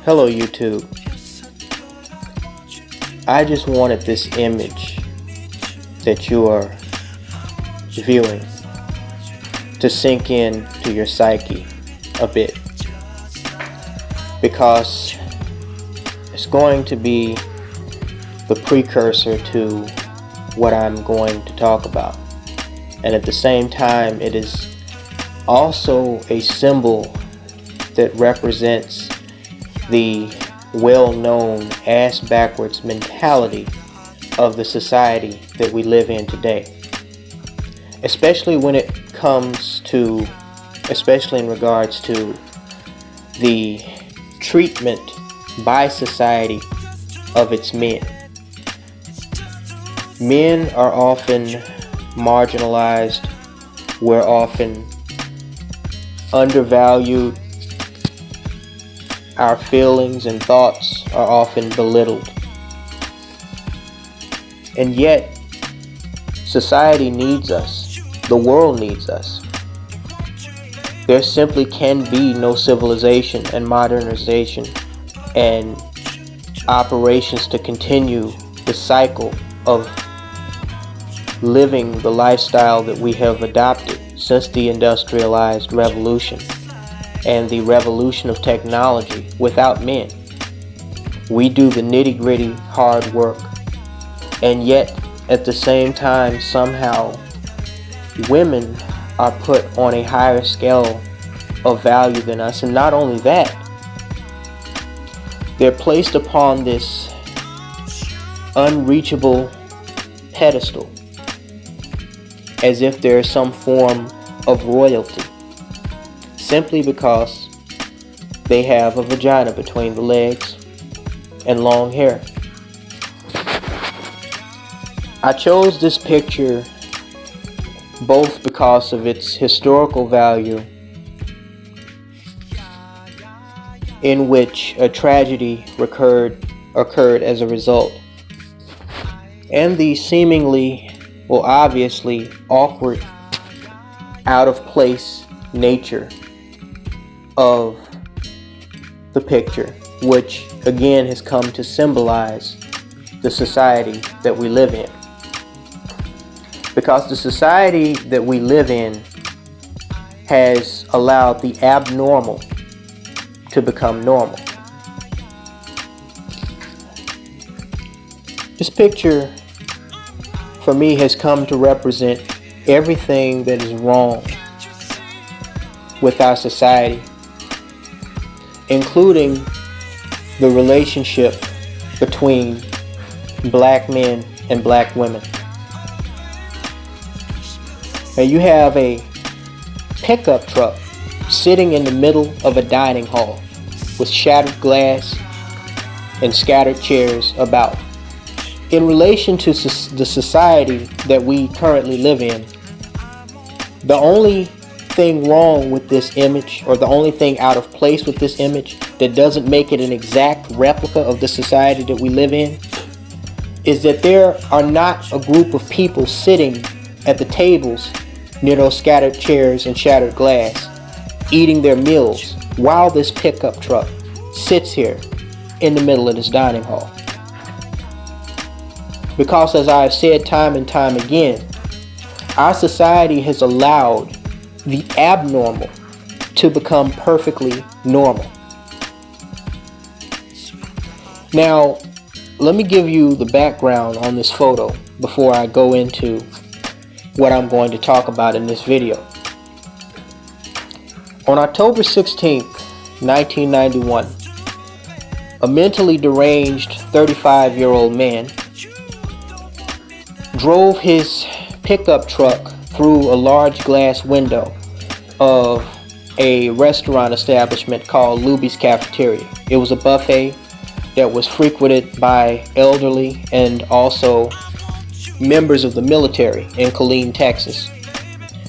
Hello YouTube. I just wanted this image that you are viewing to sink in to your psyche a bit, because it's going to be the precursor to what I'm going to talk about, and at the same time it is also a symbol that represents the well-known ass-backwards mentality of the society that we live in today, especially when it comes to, especially in regards to the treatment by society of its men. Men are often marginalized, we're often undervalued, our feelings and thoughts are often belittled. And yet, society needs us. The world needs us. There simply can be no civilization and modernization and operations to continue the cycle of living the lifestyle that we have adopted since the industrialized revolution and the revolution of technology without men. We do the nitty-gritty hard work, and yet at the same time somehow women are put on a higher scale of value than us. And not only that, they're placed upon this unreachable pedestal as if there is some form of royalty, simply because they have a vagina between the legs and long hair. I chose this picture both because of its historical value, in which a tragedy occurred as a result, and the seemingly, well, obviously awkward, out of place nature of the picture, which again has come to symbolize the society that we live in. Because the society that we live in has allowed the abnormal to become normal. This picture for me has come to represent everything that is wrong with our society, including the relationship between black men and black women. Now you have a pickup truck sitting in the middle of a dining hall with shattered glass and scattered chairs about. In relation to the society that we currently live in, the only thing wrong with this image, or the only thing out of place with this image that doesn't make it an exact replica of the society that we live in, is that there are not a group of people sitting at the tables near those scattered chairs and shattered glass eating their meals while this pickup truck sits here in the middle of this dining hall. Because, as I have said time and time again, our society has allowed the abnormal to become perfectly normal. Now, let me give you the background on this photo before I go into what I'm going to talk about in this video. On October 16th, 1991, a mentally deranged 35-year-old man drove his pickup truck through a large glass window of a restaurant establishment called Luby's Cafeteria. It was a buffet that was frequented by elderly and also members of the military in Killeen, Texas,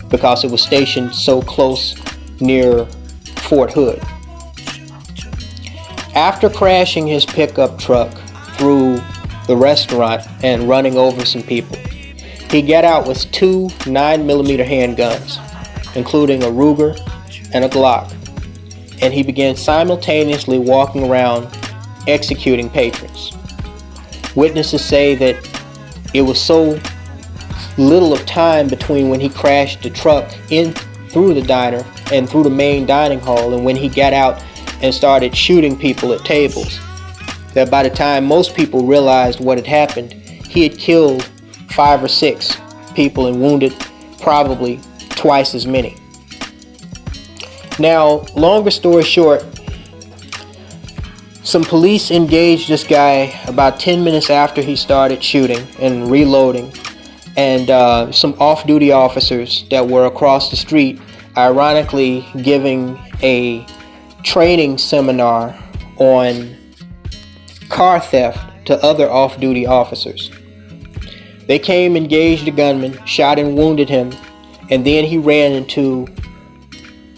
because it was stationed so close near Fort Hood. After crashing his pickup truck through the restaurant and running over some people, he got out with two 9mm handguns, including a Ruger and a Glock. and he began simultaneously walking around executing patrons. Witnesses say that it was so little of time between when he crashed the truck in through the diner and through the main dining hall and when he got out and started shooting people at tables, that by the time most people realized what had happened, he had killed 5 or 6 people and wounded probably twice as many. Now, longer story short, some police engaged this guy about 10 minutes after he started shooting and reloading, and some off-duty officers that were across the street, ironically giving a training seminar on car theft to other off-duty officers. They came, engaged the gunman, shot and wounded him, and then he ran into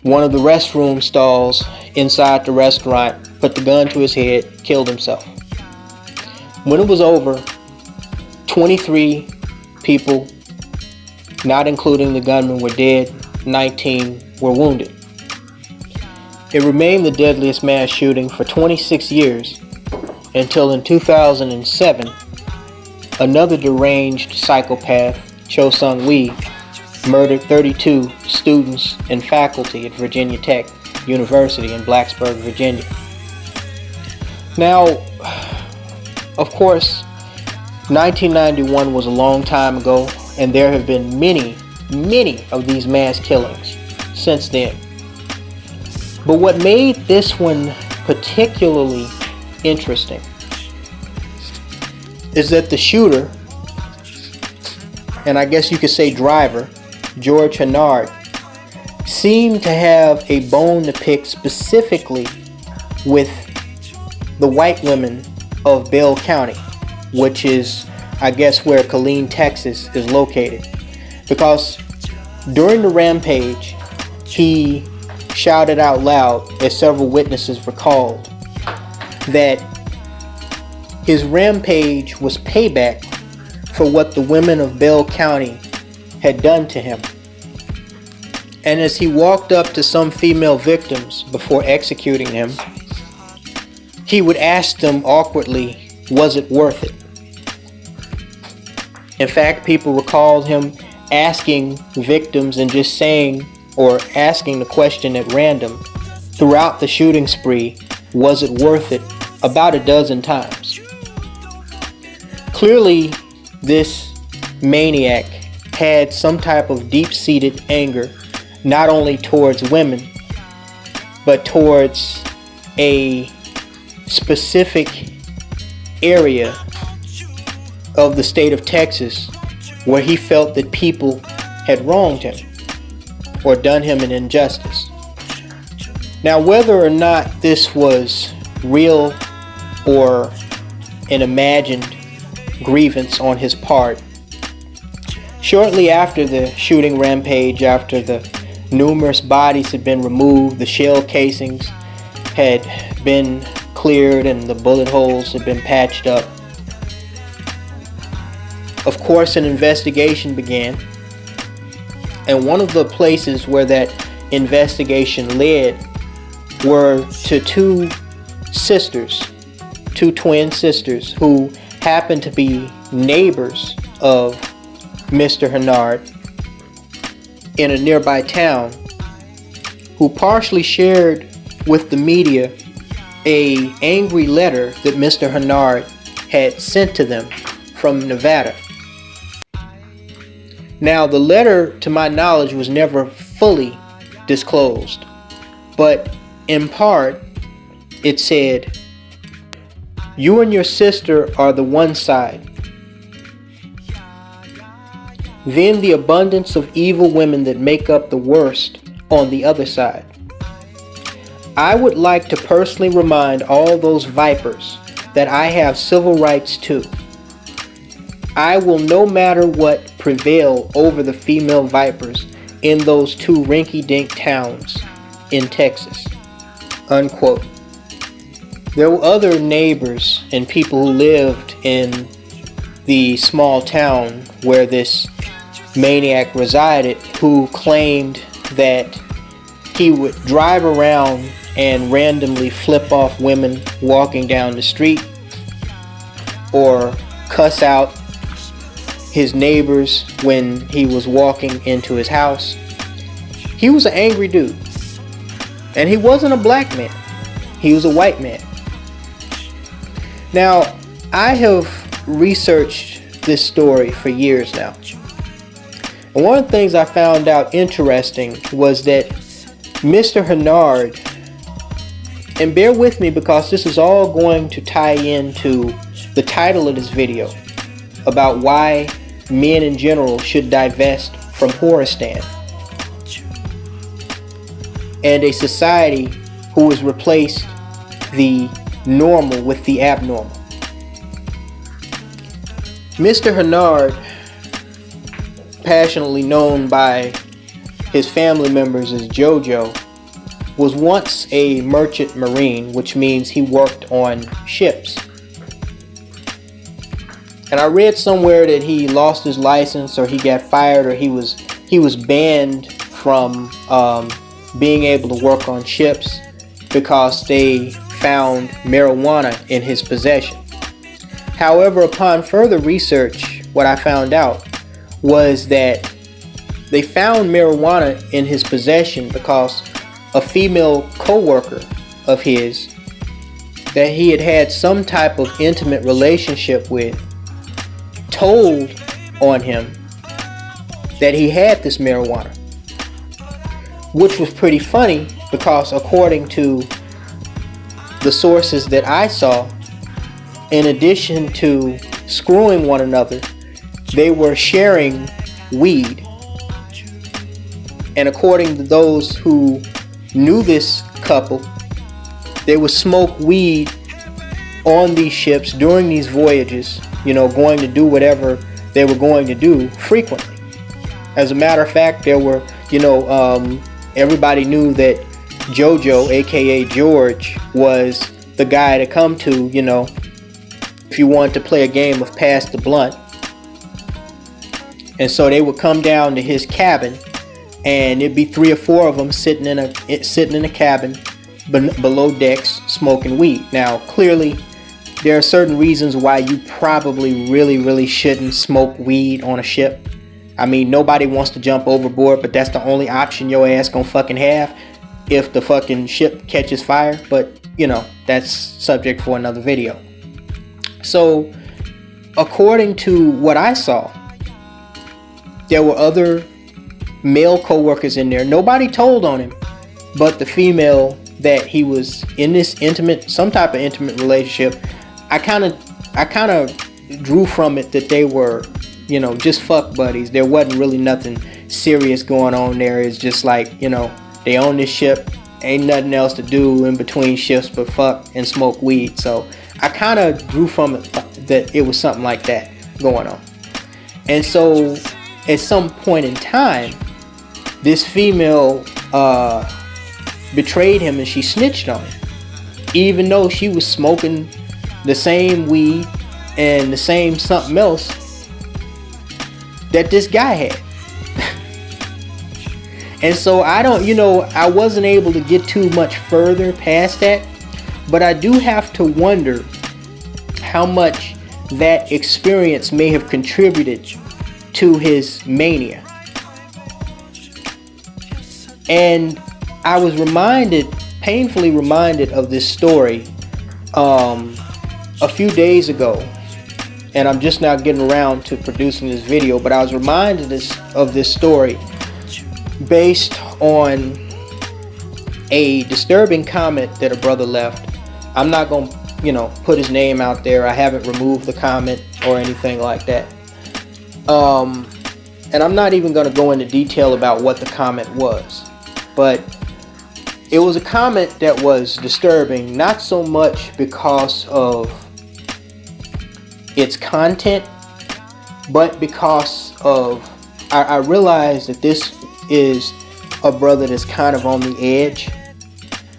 one of the restroom stalls inside the restaurant, put the gun to his head, killed himself. When it was over, 23 people, not including the gunman, were dead, 19 were wounded. It remained the deadliest mass shooting for 26 years until in 2007, another deranged psychopath, Cho Sung-Wee, murdered 32 students and faculty at Virginia Tech University in Blacksburg, Virginia. Now, of course, 1991 was a long time ago, and there have been many of these mass killings since then. But what made this one particularly interesting is that the shooter, and I guess you could say driver, George Hennard, seemed to have a bone to pick specifically with the white women of Bell County, which is, I guess, where Killeen, Texas is located. Because during the rampage, he shouted out loud, as several witnesses recalled, that his rampage was payback for what the women of Bell County had done to him. And as he walked up to some female victims before executing them, he would ask them awkwardly, was it worth it? In fact, people recalled him asking victims and just saying, or asking the question at random throughout the shooting spree, was it worth it, about a dozen times. Clearly, this maniac had some type of deep-seated anger, not only towards women, but towards a specific area of the state of Texas where he felt that people had wronged him or done him an injustice. Now, whether or not this was real or an imagined grievance on his part, shortly after the shooting rampage, after the numerous bodies had been removed, the shell casings had been cleared and the bullet holes had been patched up, of course, an investigation began. And one of the places where that investigation led were to two twin sisters who happened to be neighbors of Mr. Hennard in a nearby town, who partially shared with the media an angry letter that Mr. Hennard had sent to them from Nevada. Now, the letter, to my knowledge, was never fully disclosed, but in part, it said, "You and your sister are the one side. Then the abundance of evil women that make up the worst on the other side. I would like to personally remind all those vipers that I have civil rights too. I will, no matter what, prevail over the female vipers in those two rinky-dink towns in Texas." Unquote. There were other neighbors and people who lived in the small town where this maniac resided who claimed that he would drive around and randomly flip off women walking down the street, or cuss out his neighbors when he was walking into his house. He was an angry dude. And he wasn't a black man. He was a white man. Now, I have researched this story for years now. And one of the things I found out interesting was that Mr. Hernard, and bear with me because this is all going to tie into the title of this video about why men in general should divest from Whoreistan and a society who has replaced the normal with the abnormal. Mr. Hernard, passionately known by his family members as JoJo, was once a merchant marine, which means he worked on ships. And I read somewhere that he lost his license, or he got fired, or he was banned from being able to work on ships because they found marijuana in his possession. However, upon further research, what I found out was that they found marijuana in his possession because a female co-worker of his that he had had some type of intimate relationship with told on him that he had this marijuana, which was pretty funny because according to the sources that I saw, in addition to screwing one another, they were sharing weed. And according to those who knew this couple, they would smoke weed on these ships during these voyages, going to do whatever they were going to do frequently. As a matter of fact, there were, everybody knew that JoJo, aka George, was the guy to come to, if you wanted to play a game of pass the blunt. And so they would come down to his cabin, and it'd be 3 or 4 of them sitting in a cabin below decks smoking weed. Now, clearly, there are certain reasons why you probably really shouldn't smoke weed on a ship. I mean, nobody wants to jump overboard, but that's the only option your ass gonna fucking have if the fucking ship catches fire. But, that's subject for another video. So, according to what I saw, there were other male co-workers in there. Nobody told on him, but the female that he was in this some type of intimate relationship, I kind of drew from it that they were, just fuck buddies. There wasn't really nothing serious going on there. It's just like, they own this ship, ain't nothing else to do in between shifts but fuck and smoke weed. So I kind of drew from it that it was something like that going on. And so at some point in time, this female betrayed him and she snitched on him, even though she was smoking the same weed and the same something else that this guy had. And so I wasn't able to get too much further past that, but I do have to wonder how much that experience may have contributed to his mania. And I was painfully reminded of this story a few days ago, and I'm just now getting around to producing this video, but I was reminded of this story based on a disturbing comment that a brother left. I'm not going to, put his name out there. I haven't removed the comment or anything like that. And I'm not even going to go into detail about what the comment was. But it was a comment that was disturbing, not so much because of its content, but because of, I realized that this is a brother that's kind of on the edge.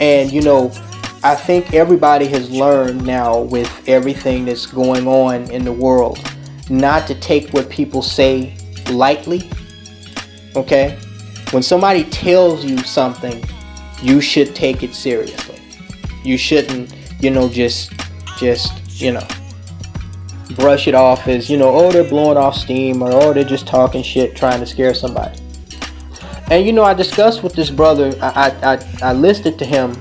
And I think everybody has learned now, with everything that's going on in the world, not to take what people say lightly. Okay? When somebody tells you something you should take it seriously. You shouldn't, just brush it off as, oh, they're blowing off steam, or oh, they're just talking shit, trying to scare somebody. And I discussed with this brother, I listed to him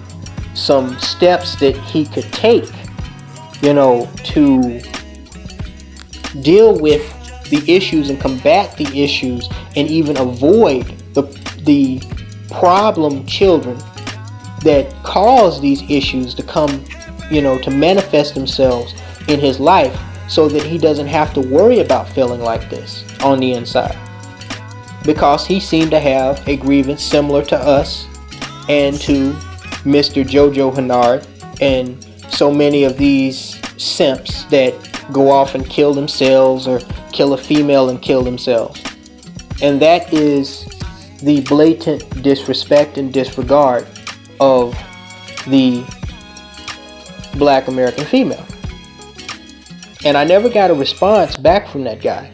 some steps that he could take, to deal with the issues and combat the issues, and even avoid the problem children that cause these issues to come, to manifest themselves in his life, so that he doesn't have to worry about feeling like this on the inside. Because he seemed to have a grievance similar to us and to Mr. Jojo Hennard and so many of these simps that go off and kill themselves, or kill a female and kill themselves. And that is the blatant disrespect and disregard of the Black American female. And I never got a response back from that guy.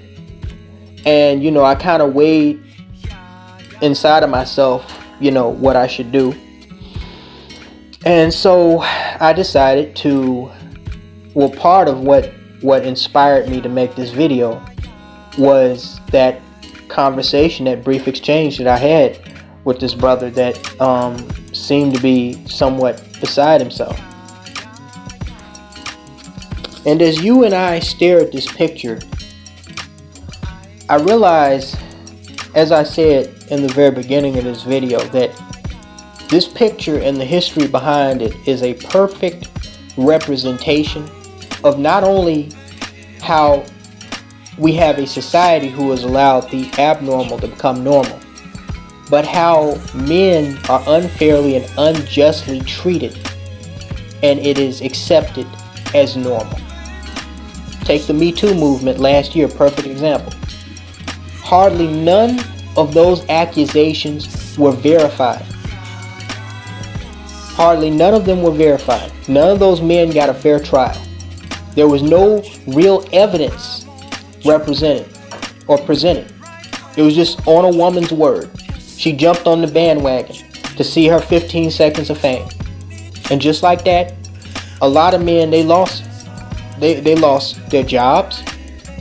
And, I kind of weighed inside of myself, what I should do. And so I decided part of what inspired me to make this video was that conversation, that brief exchange that I had with this brother that seemed to be somewhat beside himself. And as you and I stare at this picture, I realize, as I said in the very beginning of this video, that this picture and the history behind it is a perfect representation of not only how we have a society who has allowed the abnormal to become normal, but how men are unfairly and unjustly treated, and it is accepted as normal. Take the Me Too movement last year, perfect example. Hardly none of those accusations were verified. Hardly none of them were verified. None of those men got a fair trial. There was no real evidence represented or presented. It was just on a woman's word. She jumped on the bandwagon to see her 15 seconds of fame. And just like that, a lot of men, they lost their jobs.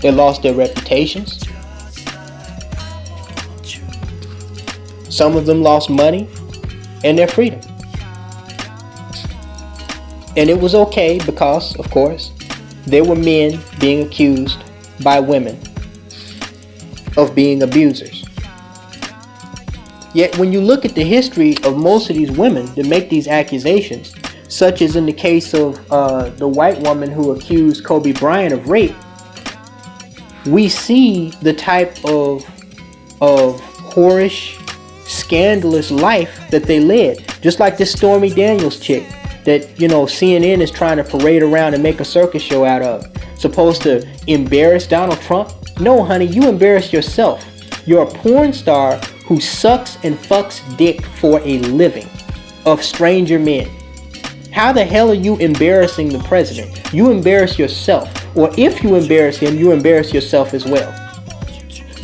They lost their reputations. Some of them lost money and their freedom. And it was okay because, of course, there were men being accused by women of being abusers. Yet when you look at the history of most of these women that make these accusations, such as in the case of the white woman who accused Kobe Bryant of rape, we see the type of whorish, scandalous life that they led. Just like this Stormy Daniels chick that, CNN is trying to parade around and make a circus show out of. Supposed to embarrass Donald Trump? No, honey, you embarrass yourself. You're a porn star who sucks and fucks dick for a living of stranger men. How the hell are you embarrassing the president? You embarrass yourself. Or if you embarrass him, you embarrass yourself as well.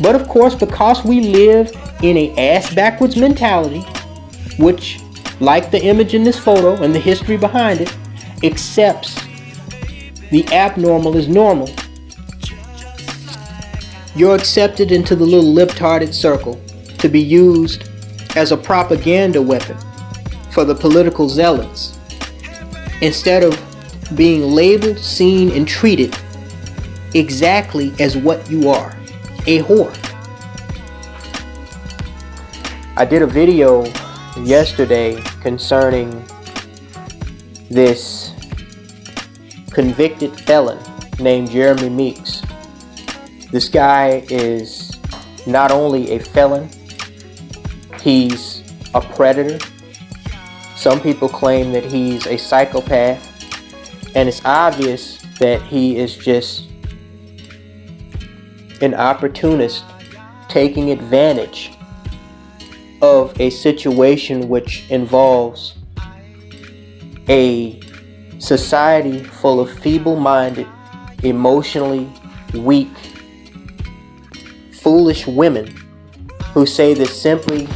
But of course, because we live in a ass backwards mentality, which, like the image in this photo and the history behind it, accepts the abnormal as normal, you're accepted into the little libtarded circle to be used as a propaganda weapon for the political zealots, instead of being labeled, seen, and treated exactly as what you are, a whore. I did a video yesterday concerning this convicted felon named Jeremy Meeks. This guy is not only a felon, he's a predator. Some people claim that he's a psychopath, and it's obvious that he is just an opportunist taking advantage of a situation which involves a society full of feeble-minded, emotionally weak, foolish women who say that simply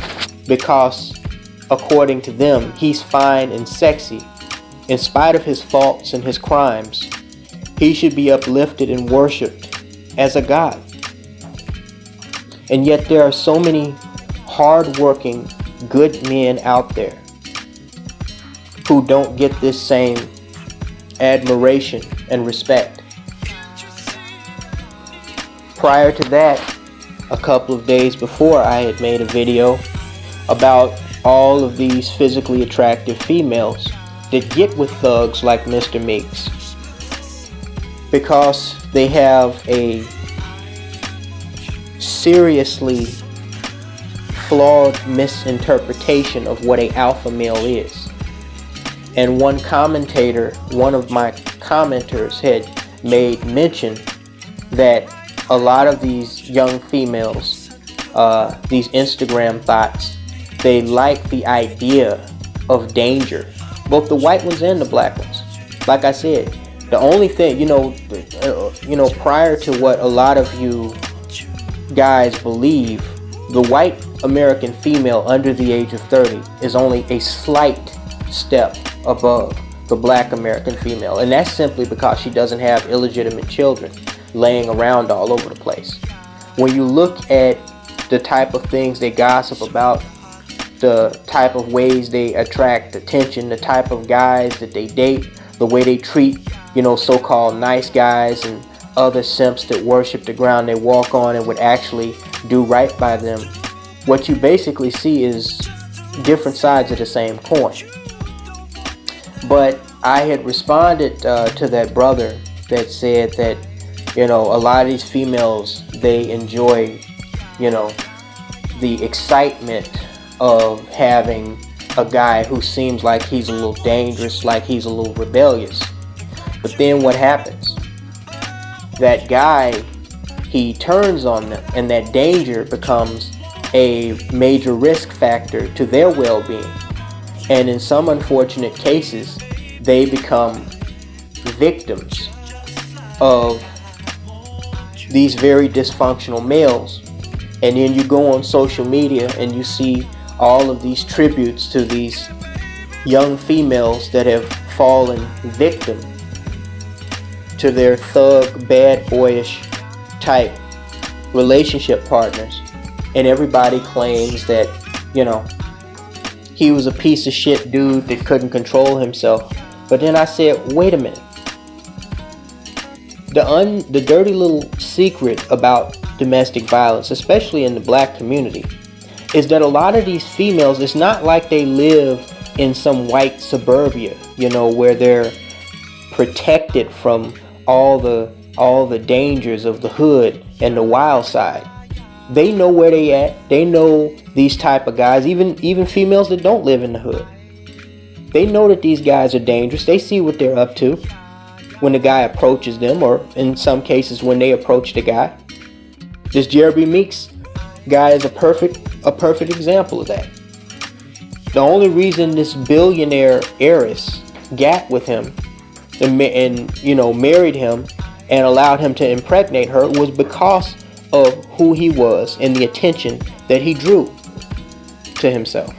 because according to them, he's fine and sexy. In spite of his faults and his crimes, he should be uplifted and worshipped as a god. And yet there are so many hard-working, good men out there who don't get this same admiration and respect. Prior to that, a couple of days before, I had made a video about all of these physically attractive females that get with thugs like Mr. Meeks because they have a seriously flawed misinterpretation of what a alpha male is. And one of my commenters had made mention that a lot of these young females, these Instagram thoughts, they like the idea of danger, both the white ones and the black ones. Like I said, the only thing, prior to what a lot of you guys believe, the white American female under the age of 30 is only a slight step above the black American female, and that's simply because she doesn't have illegitimate children laying around all over the place. When you look at the type of things they gossip about, the type of ways they attract attention, the type of guys that they date, the way they treat, so-called nice guys and other simps that worship the ground they walk on and would actually do right by them, what you basically see is different sides of the same coin. But I had responded to that brother that said that, a lot of these females, they enjoy, the excitement of having a guy who seems like he's a little dangerous, like he's a little rebellious. But then what happens? That guy, he turns on them, and that danger becomes a major risk factor to their well-being. And in some unfortunate cases, they become victims of these very dysfunctional males. And then you go on social media and you see all of these tributes to these young females that have fallen victim to their thug, bad boyish type relationship partners. And everybody claims that, he was a piece of shit dude that couldn't control himself. But then I said, wait a minute. The dirty little secret about domestic violence, especially in the black community, is that a lot of these females, it's not like they live in some white suburbia, where they're protected from all the dangers of the hood and the wild side. They know where they at. They know these type of guys, even females that don't live in the hood. They know that these guys are dangerous. They see what they're up to when the guy approaches them, or in some cases when they approach the guy. This Jeremy Meeks guy is a perfect example of that. The only reason this billionaire heiress got with him and married him and allowed him to impregnate her was because of who he was and the attention that he drew to himself,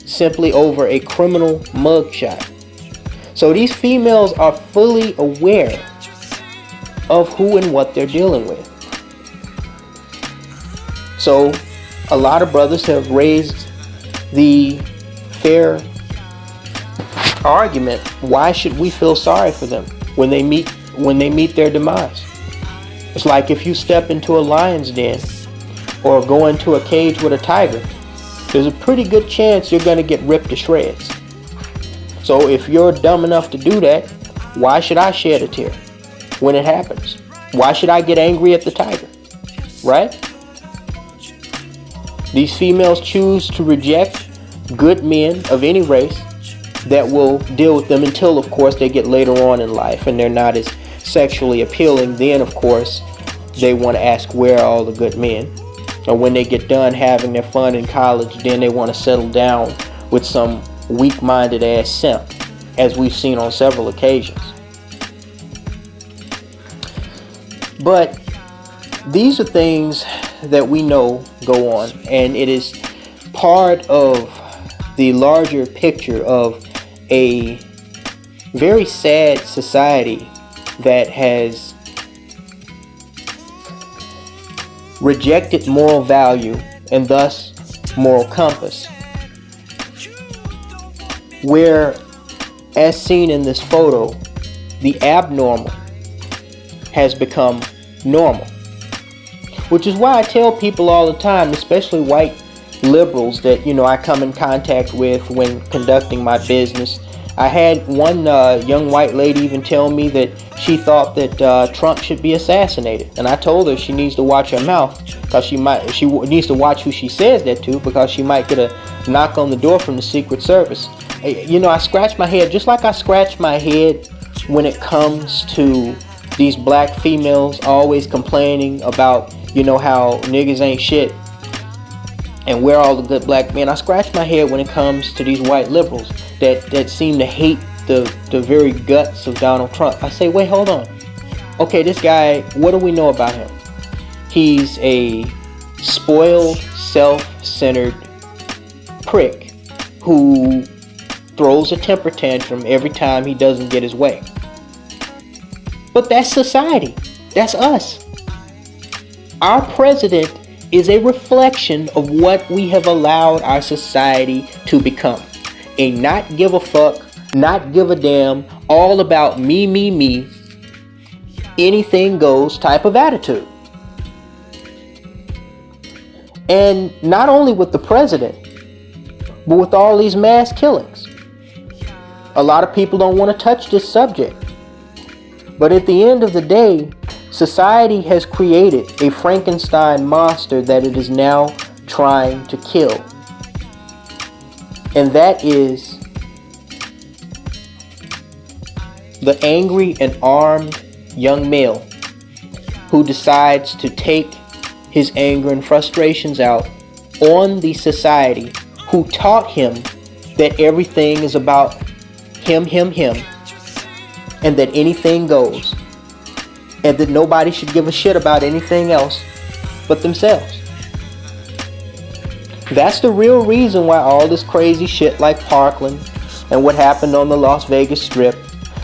simply over a criminal mugshot. So these females are fully aware of who and what they're dealing with. So a lot of brothers have raised the fair argument, why should we feel sorry for them when they meet their demise? It's like if you step into a lion's den or go into a cage with a tiger, there's a pretty good chance you're going to get ripped to shreds. So if you're dumb enough to do that, why should I shed a tear when it happens? Why should I get angry at the tiger? Right? These females choose to reject good men of any race that will deal with them until, of course, they get later on in life and they're not as sexually appealing. Then, of course, they want to ask where are all the good men. Or when they get done having their fun in college, then they want to settle down with some weak-minded ass simp, as we've seen on several occasions. But these are things that we know go on, and it is part of the larger picture of a very sad society that has rejected moral value and thus moral compass. Where, as seen in this photo, the abnormal has become normal. Which is why I tell people all the time, especially white liberals that, I come in contact with when conducting my business. I had one young white lady even tell me that she thought that Trump should be assassinated, and I told her she needs to watch her mouth, because she needs to watch who she says that to, because she might get a knock on the door from the Secret Service. I scratch my head just like I scratch my head when it comes to these black females always complaining about how niggas ain't shit and where all the good black men. I scratch my head when it comes to these white liberals that seem to hate the very guts of Donald Trump. I say, wait, hold on. Okay, this guy, what do we know about him? He's a spoiled, self-centered prick who throws a temper tantrum every time he doesn't get his way. But that's society. That's us. Our president is a reflection of what we have allowed our society to become. A not give a fuck, not give a damn, all about me, anything goes type of attitude. And not only with the president, but with all these mass killings. A lot of people don't want to touch this subject. But at the end of the day, society has created a Frankenstein monster that it is now trying to kill. And that is the angry and armed young male who decides to take his anger and frustrations out on the society who taught him that everything is about him, and that anything goes, and that nobody should give a shit about anything else but themselves. That's the real reason why all this crazy shit like Parkland and what happened on the Las Vegas Strip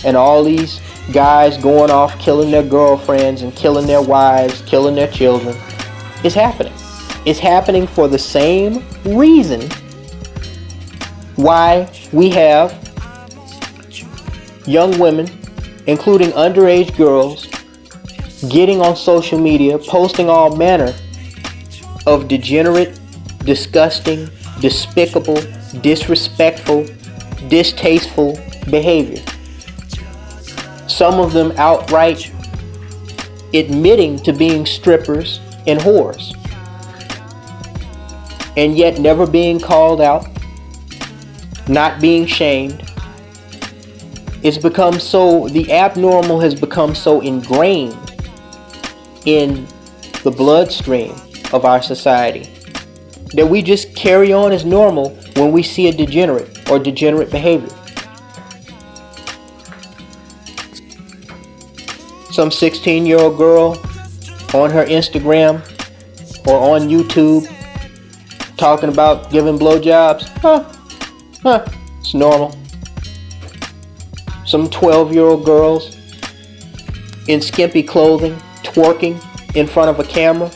and all these guys going off killing their girlfriends and killing their wives, killing their children is happening. It's happening for the same reason why we have young women, including underage girls, getting on social media, posting all manner of degenerate, disgusting, despicable, disrespectful, distasteful behavior. Some of them outright admitting to being strippers and whores, and yet never being called out, not being shamed. It's become so, the abnormal has become so ingrained in the bloodstream of our society that we just carry on as normal when we see a degenerate or degenerate behavior. Some 16-year-old girl on her Instagram or on YouTube talking about giving blowjobs. It's normal. Some 12-year-old girls in skimpy clothing twerking in front of a camera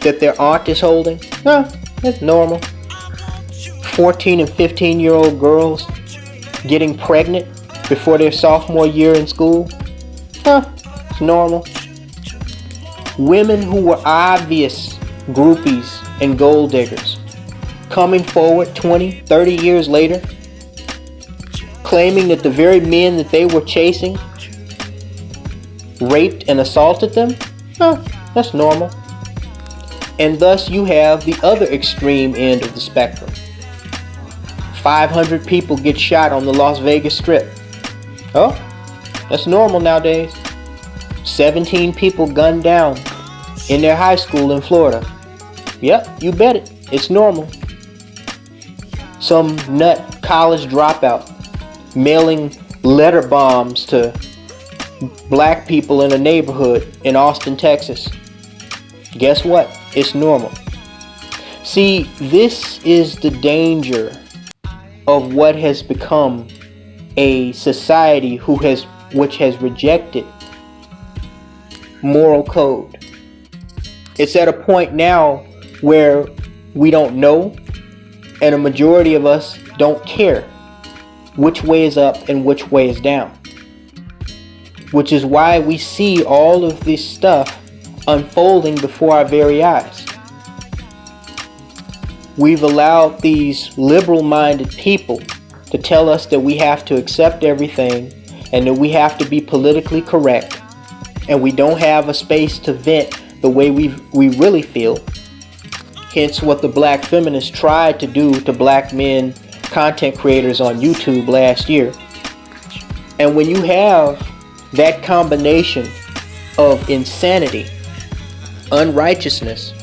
that their aunt is holding. That's normal. 14 and 15-year-old girls getting pregnant before their sophomore year in school. It's normal. Women who were obvious groupies and gold diggers coming forward 20, 30 years later, claiming that the very men that they were chasing raped and assaulted them. That's normal. And thus you have the other extreme end of the spectrum. 500 people get shot on the Las Vegas Strip. That's normal nowadays. 17 people gunned down in their high school in Florida. Yep, you bet it. It's normal. Some nut college dropout mailing letter bombs to black people in a neighborhood in Austin, Texas. Guess what? It's normal. See, this is the danger of what has become a society which has rejected moral code. It's at a point now where we don't know, and a majority of us don't care which way is up and which way is down. Which is why we see all of this stuff unfolding before our very eyes. We've allowed these liberal-minded people to tell us that we have to accept everything and that we have to be politically correct, and we don't have a space to vent the way we really feel. Hence what the black feminists tried to do to black men content creators on YouTube last year. And when you have that combination of insanity, unrighteousness,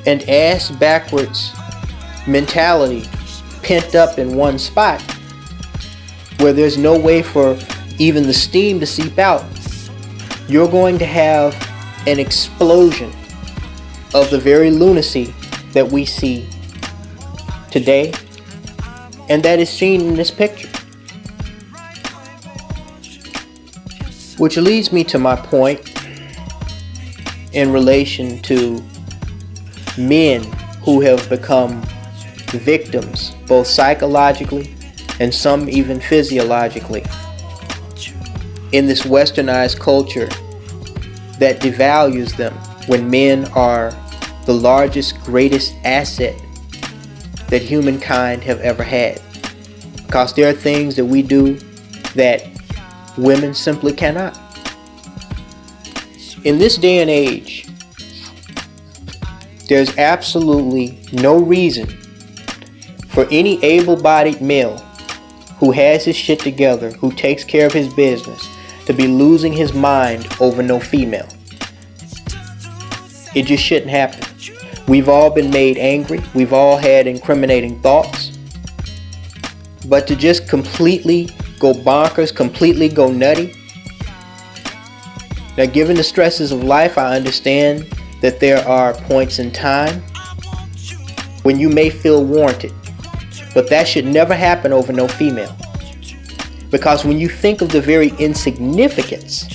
and ass backwards mentality pent up in one spot where there's no way for even the steam to seep out, you're going to have an explosion of the very lunacy that we see today, and that is seen in this picture. Which leads me to my point in relation to men who have become victims, both psychologically and some even physiologically, in this westernized culture that devalues them when men are the largest, greatest asset that humankind have ever had. Because there are things that we do that women simply cannot. In this day and age, there's absolutely no reason for any able-bodied male who has his shit together, who takes care of his business, to be losing his mind over no female. It just shouldn't happen. We've all been made angry. We've all had incriminating thoughts. But to just completely go bonkers, completely go nutty. Now, given the stresses of life, I understand that there are points in time when you may feel warranted. But that should never happen over no female. Because when you think of the very insignificance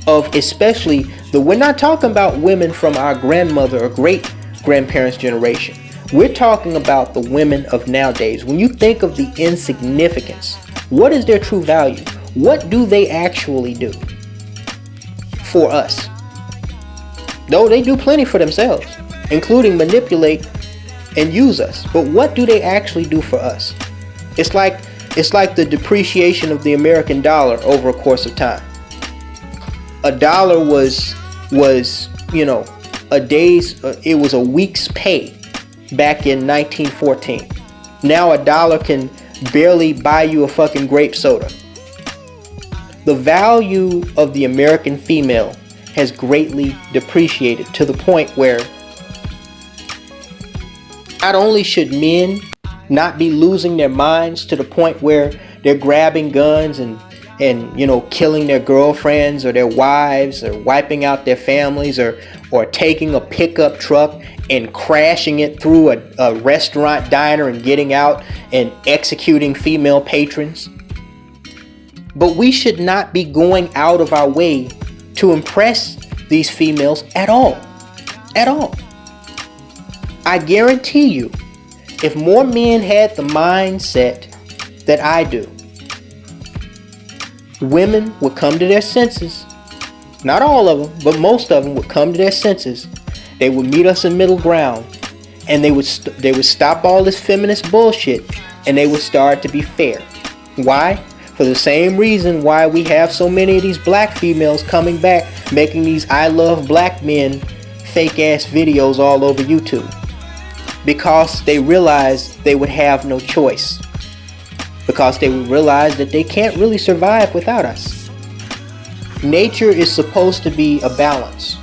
of, especially we're not talking about women from our grandmother or great grandparents' generation. We're talking about the women of nowadays. When you think of the insignificance, what is their true value? What do they actually do for us? Though they do plenty for themselves, including manipulate and use us. But what do they actually do for us? It's like the depreciation of the American dollar over a course of time. A dollar was it was a week's pay back in 1914. Now a dollar can barely buy you a fucking grape soda. The value of the American female has greatly depreciated to the point where not only should men not be losing their minds to the point where they're grabbing guns and killing their girlfriends or their wives, or wiping out their families, or taking a pickup truck and crashing it through a restaurant diner and getting out and executing female patrons. But we should not be going out of our way to impress these females at all. At all. I guarantee you, if more men had the mindset that I do, women would come to their senses. Not all of them, but most of them would come to their senses. They would meet us in middle ground, and they would stop all this feminist bullshit, and they would start to be fair. Why? For the same reason why we have so many of these black females coming back, making these I love black men fake ass videos all over YouTube. Because they realized they would have no choice. Because they would realize that they can't really survive without us. Nature is supposed to be a balance.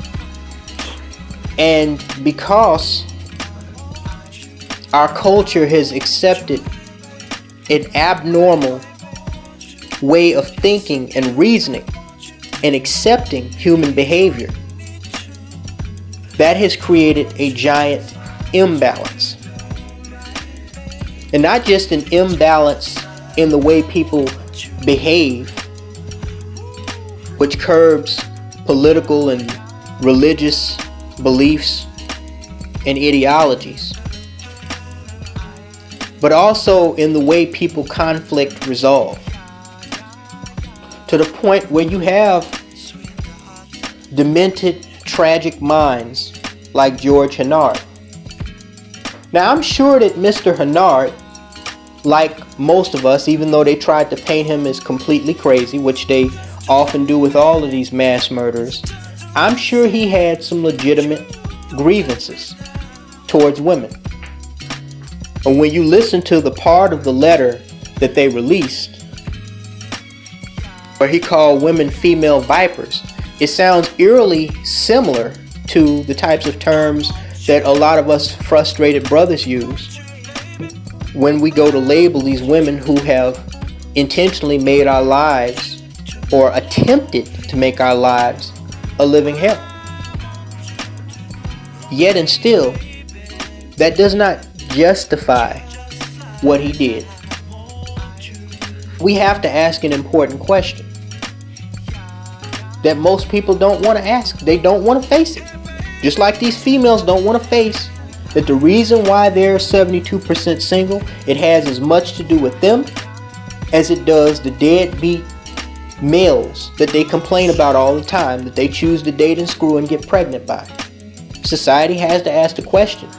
And because our culture has accepted an abnormal way of thinking and reasoning and accepting human behavior, that has created a giant imbalance. And not just an imbalance in the way people behave, which curbs political and religious beliefs and ideologies, but also in the way people conflict resolve, to the point where you have demented, tragic minds like George Hennard. Now, I'm sure that Mr. Hennard, like most of us, even though they tried to paint him as completely crazy, which they often do with all of these mass murderers, I'm sure he had some legitimate grievances towards women. And when you listen to the part of the letter that they released, where he called women female vipers, it sounds eerily similar to the types of terms that a lot of us frustrated brothers use when we go to label these women who have intentionally made our lives, or attempted to make our lives, a living hell. Yet and still, that does not justify what he did. We have to ask an important question that most people don't want to ask. They don't want to face it. Just like these females don't want to face that the reason why they're 72% single, it has as much to do with them as it does the deadbeat males that they complain about all the time, that they choose to date and screw and get pregnant by. Society has to ask the question: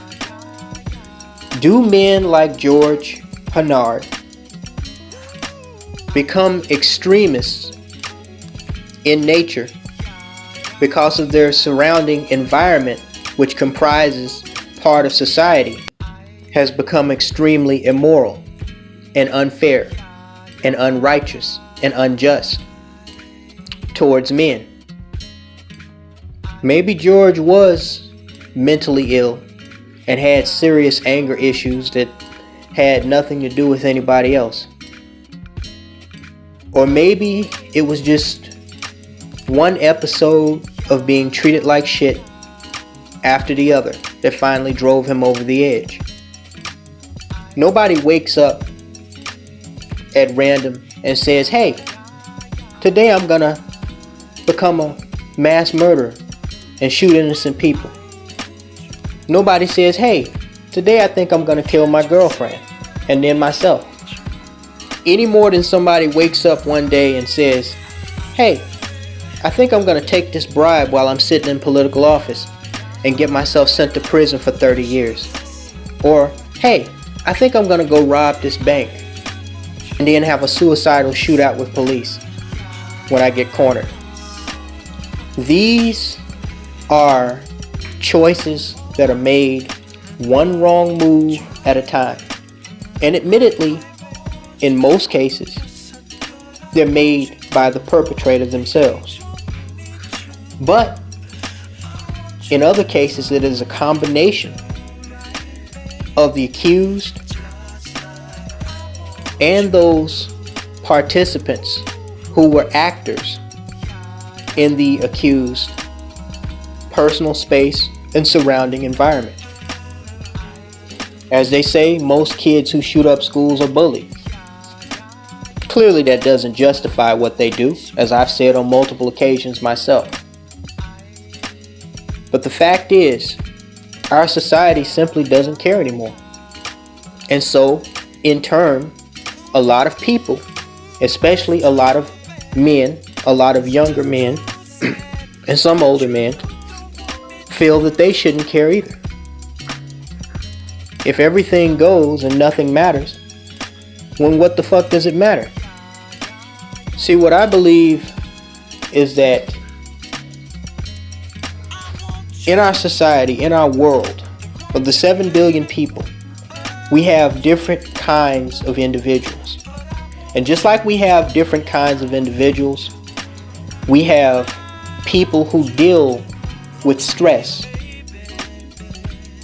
do men like George Hennard become extremists in nature because of their surrounding environment, which comprises part of society, has become extremely immoral and unfair and unrighteous and unjust towards men? Maybe George was mentally ill and had serious anger issues that had nothing to do with anybody else. Or maybe it was just one episode of being treated like shit after the other that finally drove him over the edge. Nobody wakes up at random and says, hey, today I'm gonna become a mass murderer and shoot innocent people. Nobody says, hey, today I think I'm gonna kill my girlfriend and then myself. Any more than somebody wakes up one day and says, hey, I think I'm gonna take this bribe while I'm sitting in political office and get myself sent to prison for 30 years. Or, hey, I think I'm gonna go rob this bank and then have a suicidal shootout with police when I get cornered. These are choices that are made one wrong move at a time. And admittedly, in most cases, they're made by the perpetrator themselves. But in other cases, it is a combination of the accused and those participants who were actors in the accused personal space and surrounding environment. As they say, most kids who shoot up schools are bullied. Clearly that doesn't justify what they do, as I've said on multiple occasions myself. But the fact is, our society simply doesn't care anymore. And so, in turn, a lot of people, especially a lot of men, a lot of younger men, and some older men, feel that they shouldn't care either. If everything goes and nothing matters, then what the fuck does it matter? See, what I believe is that in our society, in our world, of the 7 billion people, we have different kinds of individuals. And just like we have different kinds of individuals, we have people who deal with stress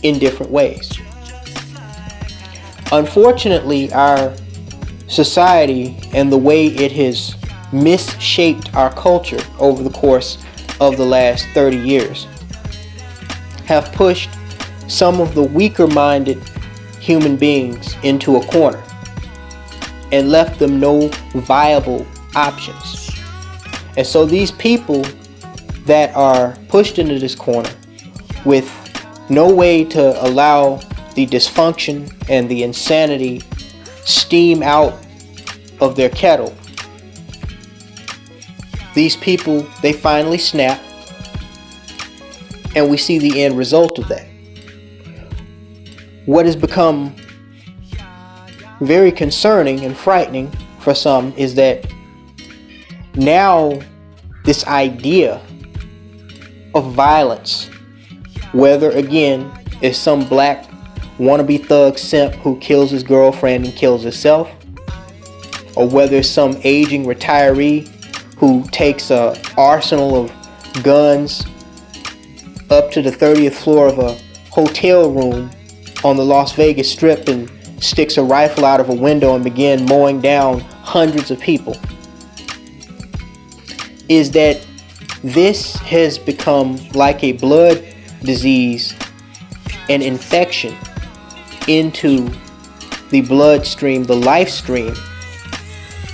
in different ways. Unfortunately, our society and the way it has misshaped our culture over the course of the last 30 years have pushed some of the weaker-minded human beings into a corner and left them no viable options. And so these people that are pushed into this corner with no way to allow the dysfunction and the insanity steam out of their kettle, these people, they finally snap, and we see the end result of that. What has become very concerning and frightening for some is that now this idea of violence, whether again it's some black wannabe thug simp who kills his girlfriend and kills himself, or whether it's some aging retiree who takes an arsenal of guns up to the 30th floor of a hotel room on the Las Vegas Strip and sticks a rifle out of a window and begin mowing down hundreds of people, is that this has become like a blood disease, an infection into the bloodstream, the life stream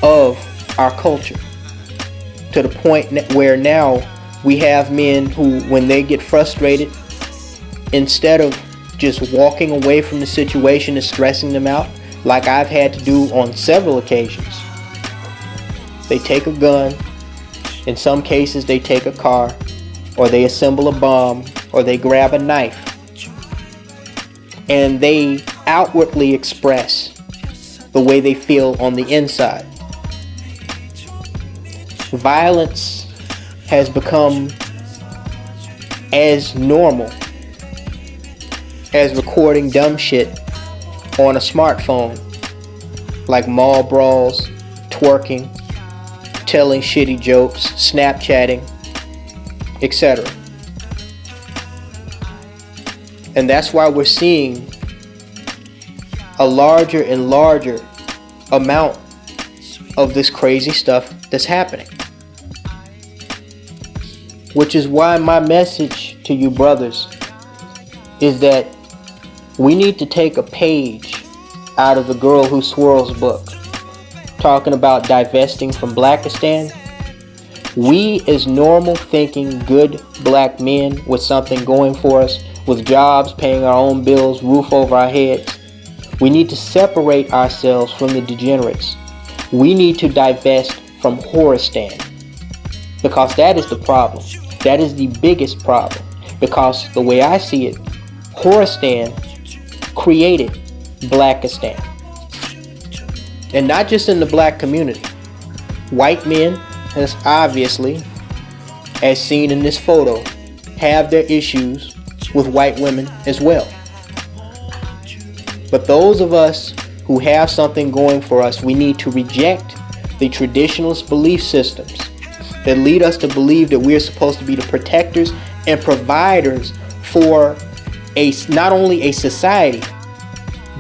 of our culture, to the point where now we have men who, when they get frustrated, instead of just walking away from the situation and stressing them out, like I've had to do on several occasions, they take a gun. In some cases they take a car, or they assemble a bomb, or they grab a knife, and they outwardly express the way they feel on the inside. Violence has become as normal as recording dumb shit on a smartphone, like mall brawls, twerking, telling shitty jokes, Snapchatting, etc. And that's why we're seeing a larger and larger amount of this crazy stuff that's happening. Which is why my message to you brothers is that we need to take a page out of The Girl Who Swirls book, talking about divesting from Blackistan. We, as normal thinking good black men with something going for us, with jobs, paying our own bills, roof over our heads, we need to separate ourselves from the degenerates. We need to divest from Whoreistan, because that is the problem. That is the biggest problem, because the way I see it, Whoreistan created Blackistan. And not just in the black community. White men, as obviously, as seen in this photo, have their issues with white women as well. But those of us who have something going for us, we need to reject the traditionalist belief systems that lead us to believe that we're supposed to be the protectors and providers for not only a society,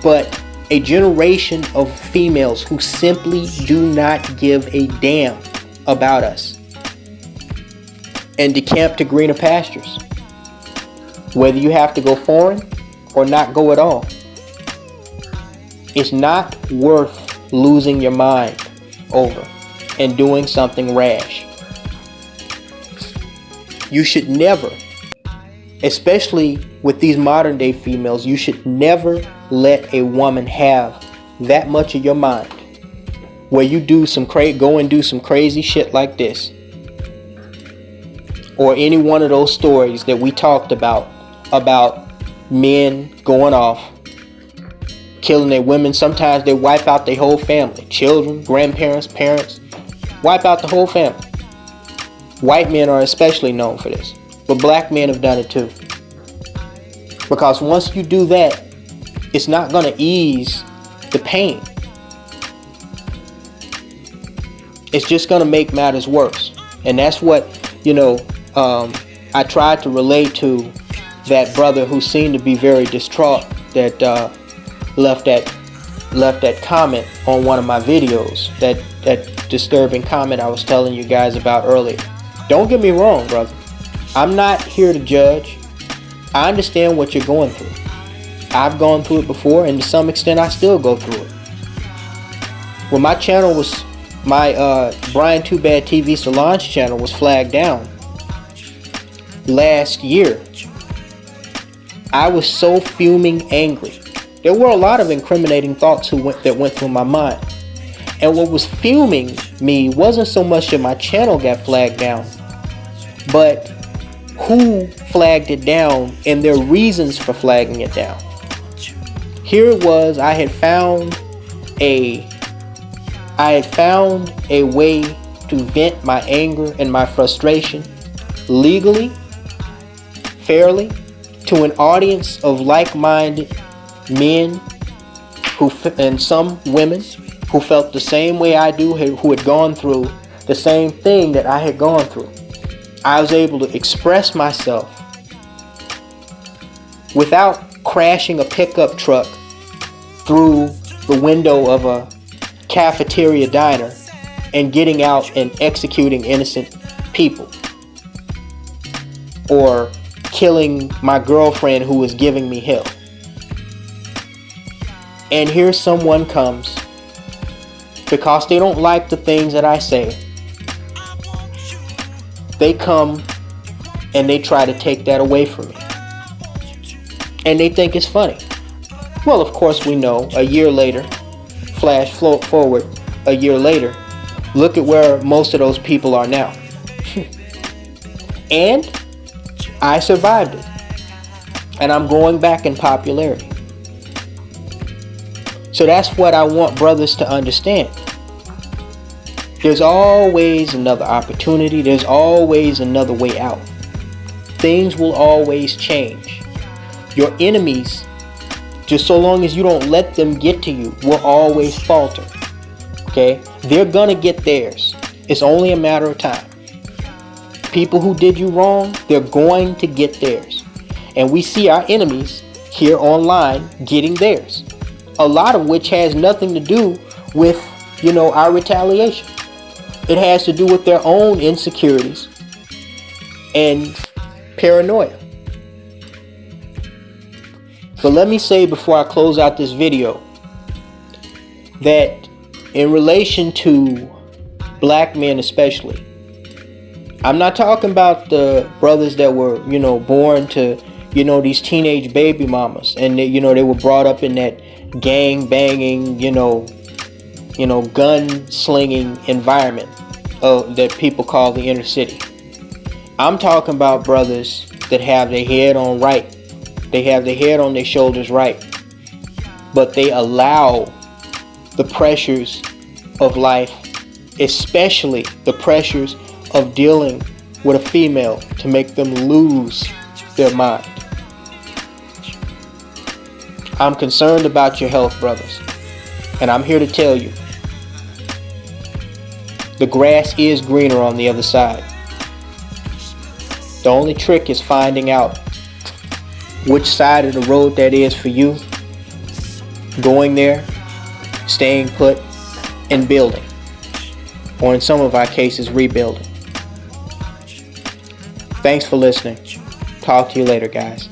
but a generation of females who simply do not give a damn about us and decamp to greener pastures, whether you have to go foreign or not go at all. It's not worth losing your mind over and doing something rash. You should never, especially with these modern day females, you should never let a woman have that much of your mind where you go and do some crazy shit like this, or any one of those stories that we talked about men going off, killing their women. Sometimes they wipe out their whole family, children, grandparents, parents, wipe out the whole family. White men are especially known for this, but black men have done it too. Because once you do that, it's not going to ease the pain. It's just going to make matters worse. And that's what, I tried to relate to that brother who seemed to be very distraught that left that comment on one of my videos, that disturbing comment I was telling you guys about earlier. Don't get me wrong, brother. I'm not here to judge. I understand what you're going through. I've gone through it before, and to some extent I still go through it. When my channel was, my Brian Too Bad TV Solange channel was flagged down last year, I was so fuming angry. There were a lot of incriminating thoughts that went through my mind. And what was fuming me wasn't so much that my channel got flagged down, but who flagged it down and their reasons for flagging it down. Here it was, I had found a way to vent my anger and my frustration legally, fairly, to an audience of like-minded men and some women who felt the same way I do, who had gone through the same thing that I had gone through. I was able to express myself without crashing a pickup truck through the window of a cafeteria diner and getting out and executing innocent people, or killing my girlfriend who was giving me hell. And here someone comes, because they don't like the things that I say, they come and they try to take that away from me. And they think it's funny. Well, of course we know, a year later, flash forward a year later, look at where most of those people are now. And I survived it. And I'm going back in popularity. So that's what I want brothers to understand. There's always another opportunity. There's always another way out. Things will always change. Your enemies, just so long as you don't let them get to you, will always falter. Okay? They're gonna get theirs. It's only a matter of time. People who did you wrong, they're going to get theirs. And we see our enemies here online getting theirs. A lot of which has nothing to do with, our retaliation. It has to do with their own insecurities and paranoia. But let me say before I close out this video that in relation to black men especially, I'm not talking about the brothers that were, born to, these teenage baby mamas, and they were brought up in that gang banging, gun slinging environment that people call the inner city. I'm talking about brothers that have their head on right. They have their head on their shoulders right. But they allow the pressures of life, especially the pressures of dealing with a female, to make them lose their mind. I'm concerned about your health, brothers. And I'm here to tell you, the grass is greener on the other side. The only trick is finding out which side of the road that is for you, going there, staying put, and building. Or in some of our cases, rebuilding. Thanks for listening. Talk to you later, guys.